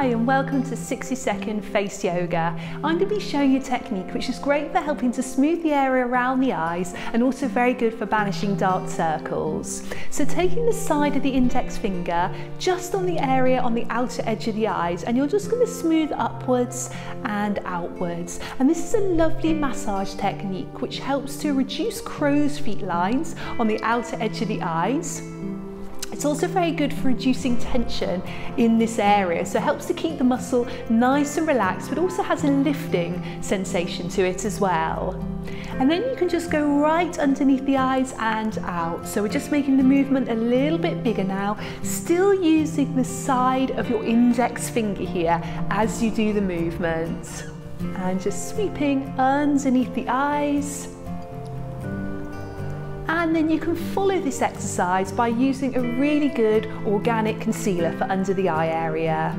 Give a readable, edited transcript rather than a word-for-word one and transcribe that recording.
Hi and welcome to 60-second face yoga. I'm going to be showing you a technique which is great for helping to smooth the area around the eyes and also very good for banishing dark circles. So taking the side of the index finger just on the area on the outer edge of the eyes, and you're just going to smooth upwards and outwards. And this is a lovely massage technique which helps to reduce crow's feet lines on the outer edge of the eyes. It's also very good for reducing tension in this area, so it helps to keep the muscle nice and relaxed, but also has a lifting sensation to it as well. And then you can just go right underneath the eyes and out. So we're just making the movement a little bit bigger now, still using the side of your index finger here as you do the movement. And just sweeping underneath the eyes. And then you can follow this exercise by using a really good organic concealer for under the eye area.